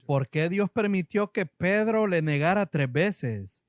¿Por qué Dios permitió que Pedro le negara 3 veces?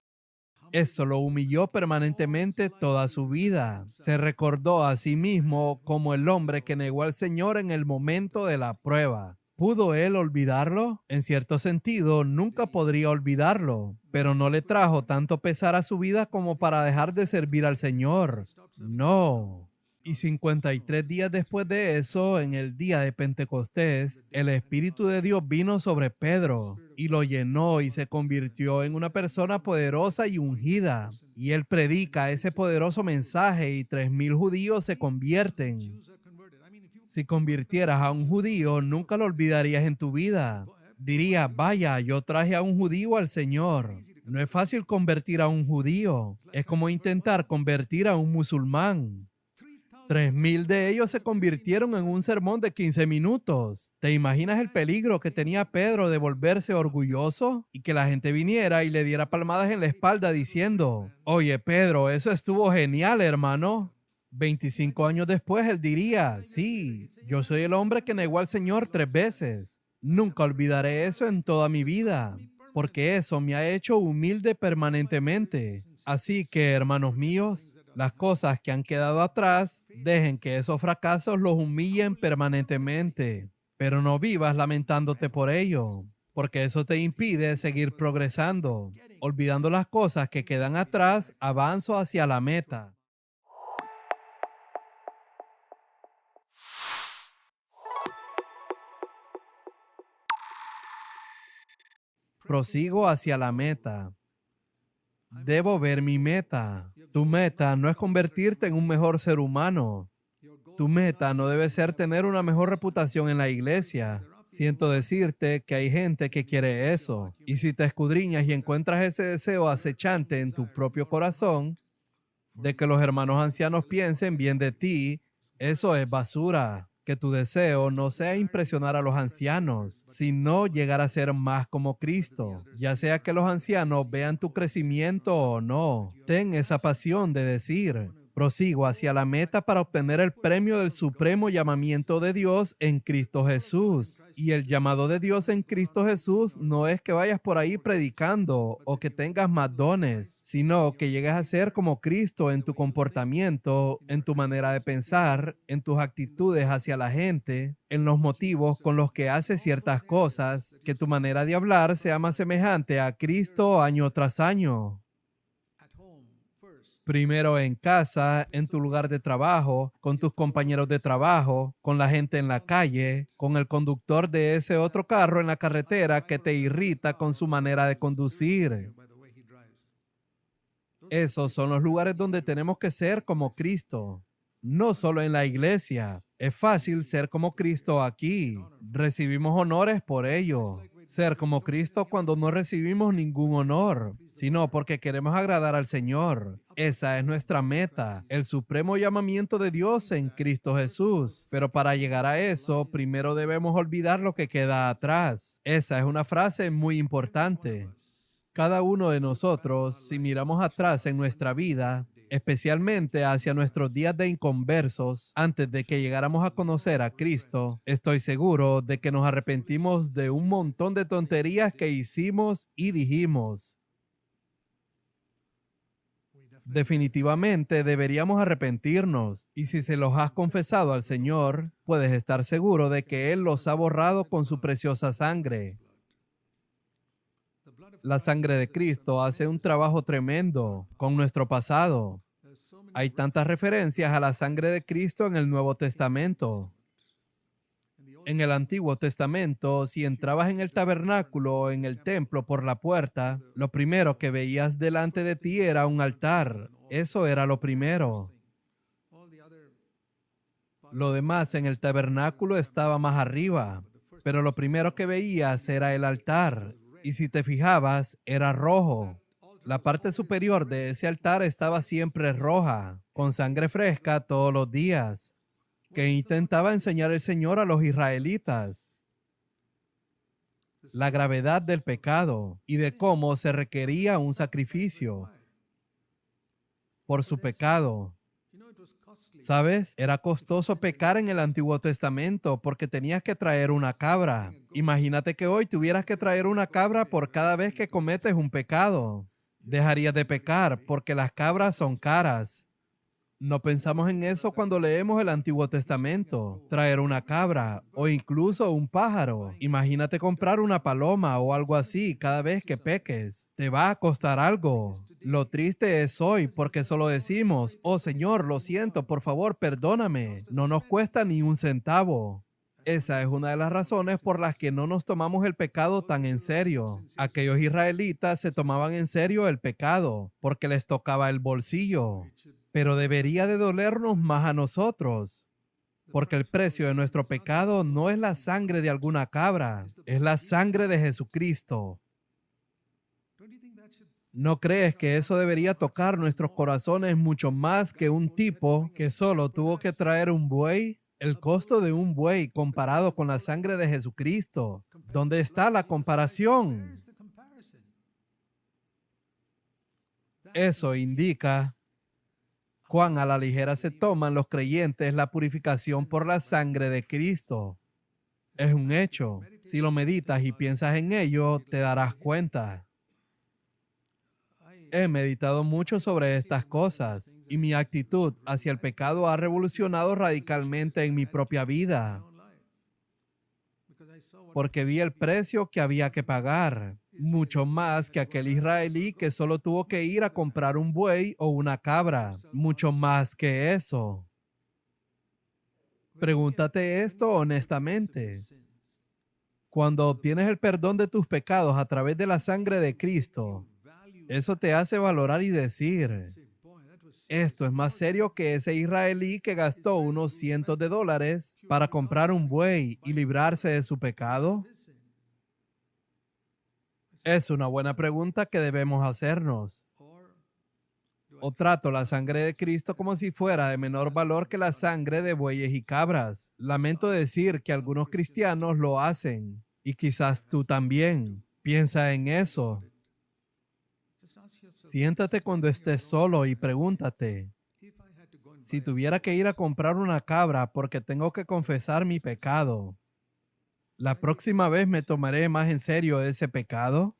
Eso lo humilló permanentemente toda su vida. Se recordó a sí mismo como el hombre que negó al Señor en el momento de la prueba. ¿Pudo él olvidarlo? En cierto sentido, nunca podría olvidarlo, pero no le trajo tanto pesar a su vida como para dejar de servir al Señor. No. Y 53 días después de eso, en el día de Pentecostés, el Espíritu de Dios vino sobre Pedro y lo llenó y se convirtió en una persona poderosa y ungida. Y él predica ese poderoso mensaje y 3,000 judíos se convierten. Si convirtieras a un judío, nunca lo olvidarías en tu vida. Dirías, vaya, yo traje a un judío al Señor. No es fácil convertir a un judío. Es como intentar convertir a un musulmán. 3,000 de ellos se convirtieron en un sermón de 15 minutos. ¿Te imaginas el peligro que tenía Pedro de volverse orgulloso y que la gente viniera y le diera palmadas en la espalda diciendo, oye Pedro, eso estuvo genial, hermano? 25 años después él diría, sí, yo soy el hombre que negó al Señor 3 veces. Nunca olvidaré eso en toda mi vida, porque eso me ha hecho humilde permanentemente. Así que, hermanos míos, las cosas que han quedado atrás, dejen que esos fracasos los humillen permanentemente, pero no vivas lamentándote por ello, porque eso te impide seguir progresando. Olvidando las cosas que quedan atrás, avanzo hacia la meta. Prosigo hacia la meta. Debo ver mi meta. Tu meta no es convertirte en un mejor ser humano. Tu meta no debe ser tener una mejor reputación en la iglesia. Siento decirte que hay gente que quiere eso. Y si te escudriñas y encuentras ese deseo acechante en tu propio corazón, de que los hermanos ancianos piensen bien de ti, eso es basura. Que tu deseo no sea impresionar a los ancianos, sino llegar a ser más como Cristo. Ya sea que los ancianos vean tu crecimiento o no, ten esa pasión de decir, prosigo hacia la meta para obtener el premio del supremo llamamiento de Dios en Cristo Jesús. Y el llamado de Dios en Cristo Jesús no es que vayas por ahí predicando o que tengas más dones, sino que llegues a ser como Cristo en tu comportamiento, en tu manera de pensar, en tus actitudes hacia la gente, en los motivos con los que haces ciertas cosas, que tu manera de hablar sea más semejante a Cristo año tras año. Primero en casa, en tu lugar de trabajo, con tus compañeros de trabajo, con la gente en la calle, con el conductor de ese otro carro en la carretera que te irrita con su manera de conducir. Esos son los lugares donde tenemos que ser como Cristo. No solo en la iglesia. Es fácil ser como Cristo aquí. Recibimos honores por ello. Ser como Cristo cuando no recibimos ningún honor, sino porque queremos agradar al Señor. Esa es nuestra meta, el supremo llamamiento de Dios en Cristo Jesús. Pero para llegar a eso, primero debemos olvidar lo que queda atrás. Esa es una frase muy importante. Cada uno de nosotros, si miramos atrás en nuestra vida, especialmente hacia nuestros días de inconversos, antes de que llegáramos a conocer a Cristo, estoy seguro de que nos arrepentimos de un montón de tonterías que hicimos y dijimos. Definitivamente deberíamos arrepentirnos, y si se los has confesado al Señor, puedes estar seguro de que Él los ha borrado con su preciosa sangre. La sangre de Cristo hace un trabajo tremendo con nuestro pasado. Hay tantas referencias a la sangre de Cristo en el Nuevo Testamento. En el Antiguo Testamento, si entrabas en el tabernáculo o en el templo por la puerta, lo primero que veías delante de ti era un altar. Eso era lo primero. Lo demás en el tabernáculo estaba más arriba, pero lo primero que veías era el altar, y si te fijabas, era rojo. La parte superior de ese altar estaba siempre roja, con sangre fresca todos los días, que intentaba enseñar el Señor a los israelitas la gravedad del pecado y de cómo se requería un sacrificio por su pecado. ¿Sabes? Era costoso pecar en el Antiguo Testamento porque tenías que traer una cabra. Imagínate que hoy tuvieras que traer una cabra por cada vez que cometes un pecado. Dejarías de pecar porque las cabras son caras. No pensamos en eso cuando leemos el Antiguo Testamento. Traer una cabra o incluso un pájaro. Imagínate comprar una paloma o algo así cada vez que peques. Te va a costar algo. Lo triste es hoy porque solo decimos, oh Señor, lo siento, por favor, perdóname. No nos cuesta ni un centavo. Esa es una de las razones por las que no nos tomamos el pecado tan en serio. Aquellos israelitas se tomaban en serio el pecado porque les tocaba el bolsillo. Pero debería de dolernos más a nosotros, porque el precio de nuestro pecado no es la sangre de alguna cabra, es la sangre de Jesucristo. ¿No crees que eso debería tocar nuestros corazones mucho más que un tipo que solo tuvo que traer un buey? El costo de un buey comparado con la sangre de Jesucristo. ¿Dónde está la comparación? Eso indica cuán a la ligera se toman los creyentes la purificación por la sangre de Cristo. Es un hecho. Si lo meditas y piensas en ello, te darás cuenta. He meditado mucho sobre estas cosas y mi actitud hacia el pecado ha revolucionado radicalmente en mi propia vida, porque vi el precio que había que pagar, mucho más que aquel israelí que solo tuvo que ir a comprar un buey o una cabra, mucho más que eso. Pregúntate esto honestamente. Cuando obtienes el perdón de tus pecados a través de la sangre de Cristo, eso te hace valorar y decir, esto es más serio que ese israelí que gastó unos cientos de dólares para comprar un buey y librarse de su pecado. Es una buena pregunta que debemos hacernos. ¿O trato la sangre de Cristo como si fuera de menor valor que la sangre de bueyes y cabras? Lamento decir que algunos cristianos lo hacen, y quizás tú también. Piensa en eso. Siéntate cuando estés solo y pregúntate, si tuviera que ir a comprar una cabra porque tengo que confesar mi pecado, ¿la próxima vez me tomaré más en serio ese pecado?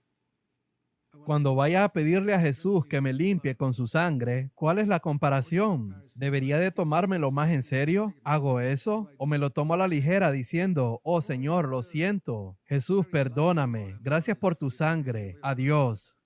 Cuando vaya a pedirle a Jesús que me limpie con su sangre, ¿cuál es la comparación? ¿Debería de tomármelo más en serio? ¿Hago eso? ¿O me lo tomo a la ligera diciendo, oh Señor, lo siento, Jesús, perdóname, gracias por tu sangre, adiós?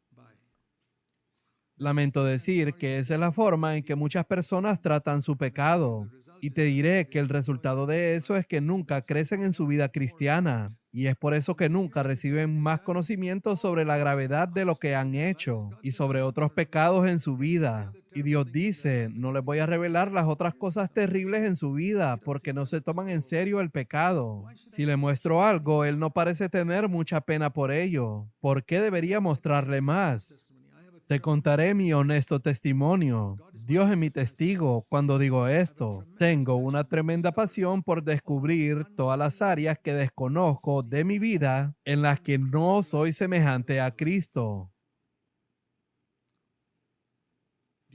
Lamento decir que esa es la forma en que muchas personas tratan su pecado. Y te diré que el resultado de eso es que nunca crecen en su vida cristiana. Y es por eso que nunca reciben más conocimiento sobre la gravedad de lo que han hecho y sobre otros pecados en su vida. Y Dios dice, no les voy a revelar las otras cosas terribles en su vida porque no se toman en serio el pecado. Si le muestro algo, él no parece tener mucha pena por ello. ¿Por qué debería mostrarle más? Te contaré mi honesto testimonio. Dios es mi testigo cuando digo esto. Tengo una tremenda pasión por descubrir todas las áreas que desconozco de mi vida en las que no soy semejante a Cristo.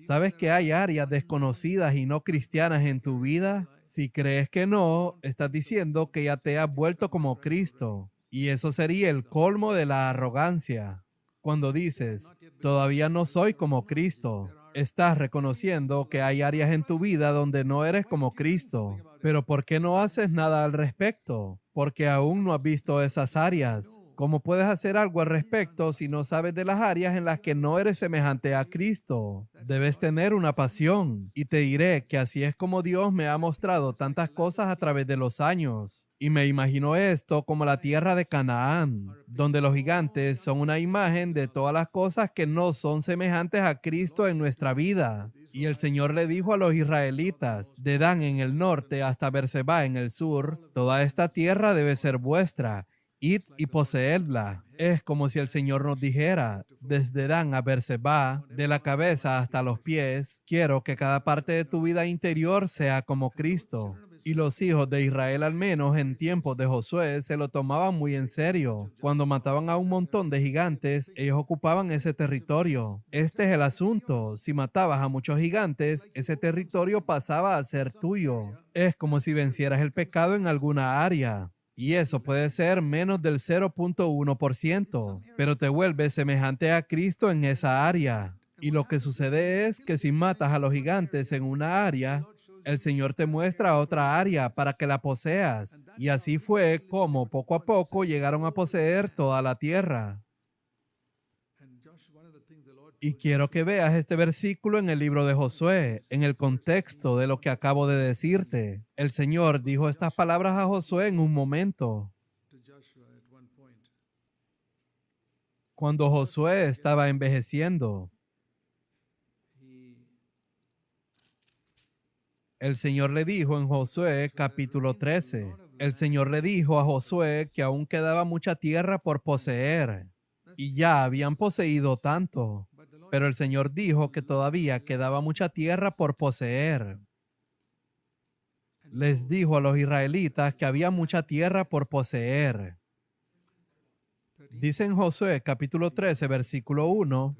¿Sabes que hay áreas desconocidas y no cristianas en tu vida? Si crees que no, estás diciendo que ya te has vuelto como Cristo. Y eso sería el colmo de la arrogancia. Cuando dices, todavía no soy como Cristo, estás reconociendo que hay áreas en tu vida donde no eres como Cristo. Pero ¿por qué no haces nada al respecto? Porque aún no has visto esas áreas. ¿Cómo puedes hacer algo al respecto si no sabes de las áreas en las que no eres semejante a Cristo? Debes tener una pasión. Y te diré que así es como Dios me ha mostrado tantas cosas a través de los años. Y me imagino esto como la tierra de Canaán, donde los gigantes son una imagen de todas las cosas que no son semejantes a Cristo en nuestra vida. Y el Señor le dijo a los israelitas, de Dan en el norte hasta Berseba en el sur, toda esta tierra debe ser vuestra. Id y poseedla. Es como si el Señor nos dijera, desde Dan a Berseba, de la cabeza hasta los pies, quiero que cada parte de tu vida interior sea como Cristo. Y los hijos de Israel, al menos en tiempos de Josué, se lo tomaban muy en serio. Cuando mataban a un montón de gigantes, ellos ocupaban ese territorio. Este es el asunto. Si matabas a muchos gigantes, ese territorio pasaba a ser tuyo. Es como si vencieras el pecado en alguna área. Y eso puede ser menos del 0.1%, pero te vuelves semejante a Cristo en esa área. Y lo que sucede es que si matas a los gigantes en una área, el Señor te muestra otra área para que la poseas. Y así fue como poco a poco llegaron a poseer toda la tierra. Y quiero que veas este versículo en el libro de Josué, en el contexto de lo que acabo de decirte. El Señor dijo estas palabras a Josué en un momento. Cuando Josué estaba envejeciendo, el Señor le dijo en Josué capítulo 13. El Señor le dijo a Josué que aún quedaba mucha tierra por poseer y ya habían poseído tanto. Pero el Señor dijo que todavía quedaba mucha tierra por poseer. Les dijo a los israelitas que había mucha tierra por poseer. Dice en Josué capítulo 13, versículo 1,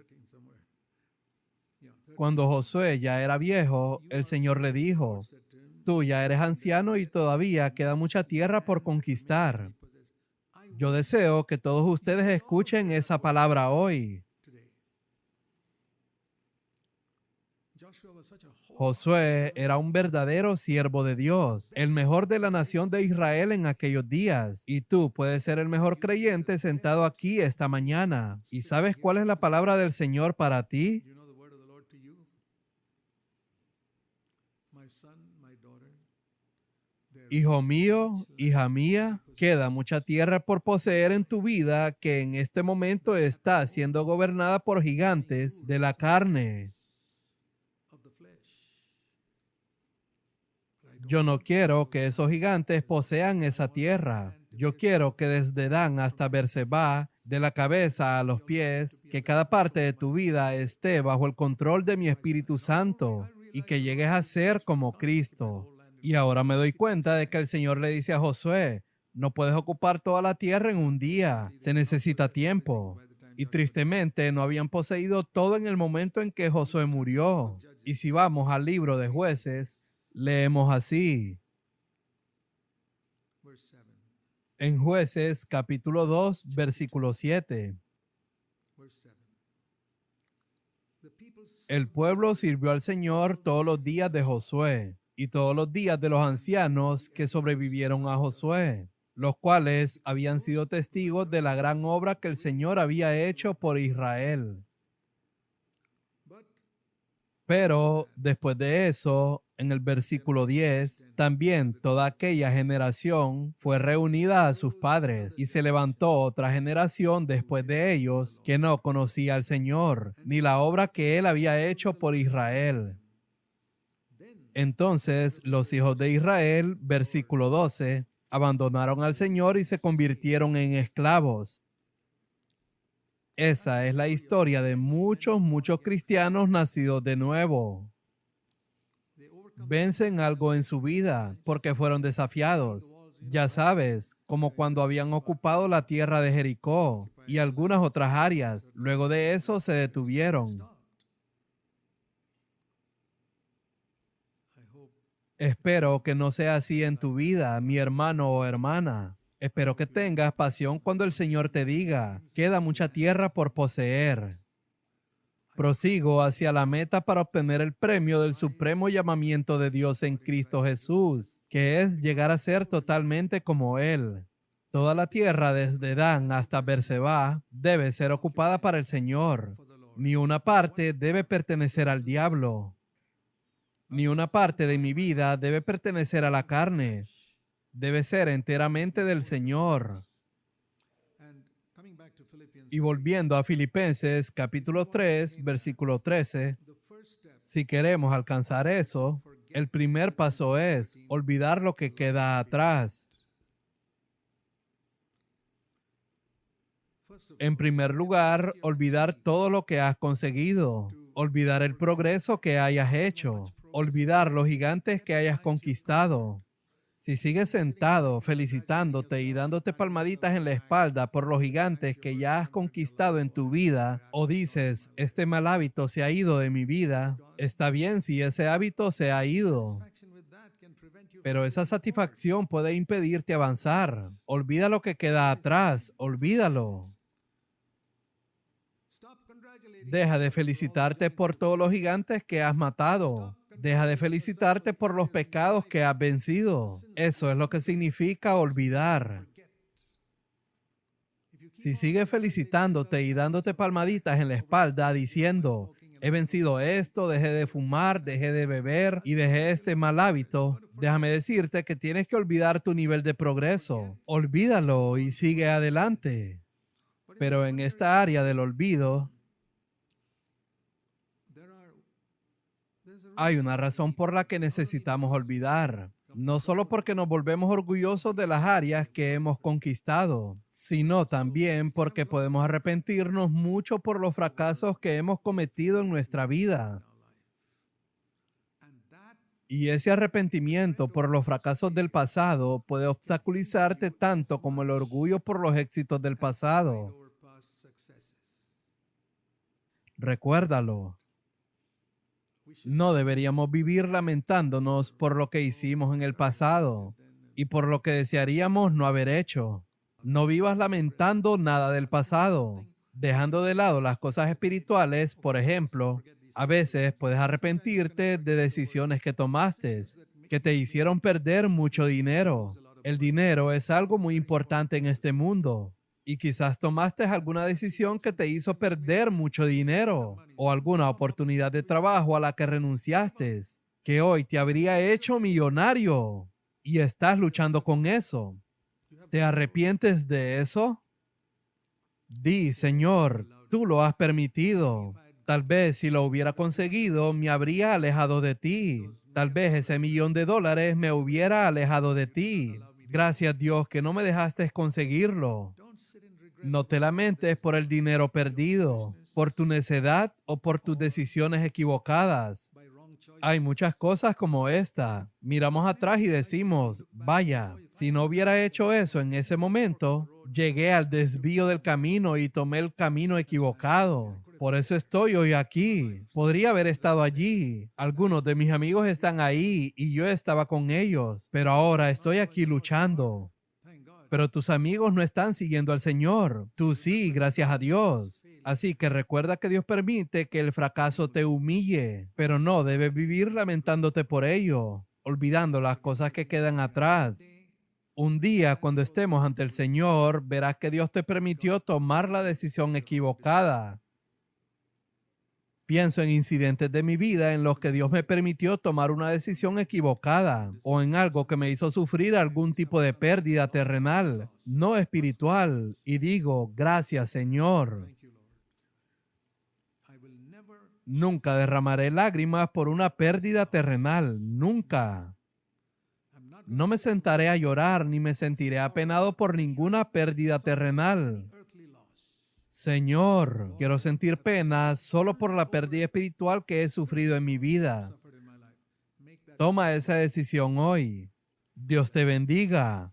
cuando Josué ya era viejo, el Señor le dijo, tú ya eres anciano y todavía queda mucha tierra por conquistar. Yo deseo que todos ustedes escuchen esa palabra hoy. Josué era un verdadero siervo de Dios, el mejor de la nación de Israel en aquellos días. Y tú puedes ser el mejor creyente sentado aquí esta mañana. ¿Y sabes cuál es la palabra del Señor para ti? Hijo mío, hija mía, queda mucha tierra por poseer en tu vida que en este momento está siendo gobernada por gigantes de la carne. Yo no quiero que esos gigantes posean esa tierra. Yo quiero que desde Dan hasta Berseba, de la cabeza a los pies, que cada parte de tu vida esté bajo el control de mi Espíritu Santo y que llegues a ser como Cristo. Y ahora me doy cuenta de que el Señor le dice a Josué, no puedes ocupar toda la tierra en un día, se necesita tiempo. Y tristemente no habían poseído todo en el momento en que Josué murió. Y si vamos al libro de Jueces, leemos así. En Jueces capítulo 2, versículo 7. El pueblo sirvió al Señor todos los días de Josué y todos los días de los ancianos que sobrevivieron a Josué, los cuales habían sido testigos de la gran obra que el Señor había hecho por Israel. Pero después de eso, en el versículo 10, también toda aquella generación fue reunida a sus padres y se levantó otra generación después de ellos que no conocía al Señor, ni la obra que él había hecho por Israel. Entonces los hijos de Israel, versículo 12, abandonaron al Señor y se convirtieron en esclavos. Esa es la historia de muchos cristianos nacidos de nuevo. Vencen algo en su vida porque fueron desafiados. Ya sabes, como cuando habían ocupado la tierra de Jericó y algunas otras áreas. Luego de eso se detuvieron. Espero que no sea así en tu vida, mi hermano o hermana. Espero que tengas pasión cuando el Señor te diga, queda mucha tierra por poseer. Prosigo hacia la meta para obtener el premio del supremo llamamiento de Dios en Cristo Jesús, que es llegar a ser totalmente como Él. Toda la tierra desde Dan hasta Berseba debe ser ocupada para el Señor. Ni una parte debe pertenecer al diablo. Ni una parte de mi vida debe pertenecer a la carne. Debe ser enteramente del Señor. Y volviendo a Filipenses capítulo 3, versículo 13, si queremos alcanzar eso, el primer paso es olvidar lo que queda atrás. En primer lugar, olvidar todo lo que has conseguido, olvidar el progreso que hayas hecho, olvidar los gigantes que hayas conquistado. Si sigues sentado, felicitándote y dándote palmaditas en la espalda por los gigantes que ya has conquistado en tu vida, o dices, este mal hábito se ha ido de mi vida, está bien si ese hábito se ha ido, pero esa satisfacción puede impedirte avanzar. Olvida lo que queda atrás, olvídalo. Deja de felicitarte por todos los gigantes que has matado. Deja de felicitarte por los pecados que has vencido. Eso es lo que significa olvidar. Si sigues felicitándote y dándote palmaditas en la espalda diciendo, he vencido esto, dejé de fumar, dejé de beber y dejé este mal hábito, déjame decirte que tienes que olvidar tu nivel de progreso. Olvídalo y sigue adelante. Pero en esta área del olvido, hay una razón por la que necesitamos olvidar. No solo porque nos volvemos orgullosos de las áreas que hemos conquistado, sino también porque podemos arrepentirnos mucho por los fracasos que hemos cometido en nuestra vida. Y ese arrepentimiento por los fracasos del pasado puede obstaculizarte tanto como el orgullo por los éxitos del pasado. Recuérdalo. No deberíamos vivir lamentándonos por lo que hicimos en el pasado y por lo que desearíamos no haber hecho. No vivas lamentando nada del pasado, dejando de lado las cosas espirituales. Por ejemplo, a veces puedes arrepentirte de decisiones que tomaste, que te hicieron perder mucho dinero. El dinero es algo muy importante en este mundo. Y quizás tomaste alguna decisión que te hizo perder mucho dinero o alguna oportunidad de trabajo a la que renunciaste, que hoy te habría hecho millonario y estás luchando con eso. ¿Te arrepientes de eso? Di, Señor, tú lo has permitido. Tal vez si lo hubiera conseguido, me habría alejado de ti. Tal vez ese $1,000,000 me hubiera alejado de ti. Gracias, Dios, que no me dejaste conseguirlo. No te lamentes por el dinero perdido, por tu necedad o por tus decisiones equivocadas. Hay muchas cosas como esta. Miramos atrás y decimos, vaya, si no hubiera hecho eso en ese momento, llegué al desvío del camino y tomé el camino equivocado. Por eso estoy hoy aquí. Podría haber estado allí. Algunos de mis amigos están ahí y yo estaba con ellos, pero ahora estoy aquí luchando. Pero tus amigos no están siguiendo al Señor. Tú sí, gracias a Dios. Así que recuerda que Dios permite que el fracaso te humille, pero no debes vivir lamentándote por ello, olvidando las cosas que quedan atrás. Un día, cuando estemos ante el Señor, verás que Dios te permitió tomar la decisión equivocada. Pienso en incidentes de mi vida en los que Dios me permitió tomar una decisión equivocada o en algo que me hizo sufrir algún tipo de pérdida terrenal, no espiritual, y digo, gracias, Señor. Nunca derramaré lágrimas por una pérdida terrenal, nunca. No me sentaré a llorar ni me sentiré apenado por ninguna pérdida terrenal. Señor, quiero sentir pena solo por la pérdida espiritual que he sufrido en mi vida. Toma esa decisión hoy. Dios te bendiga.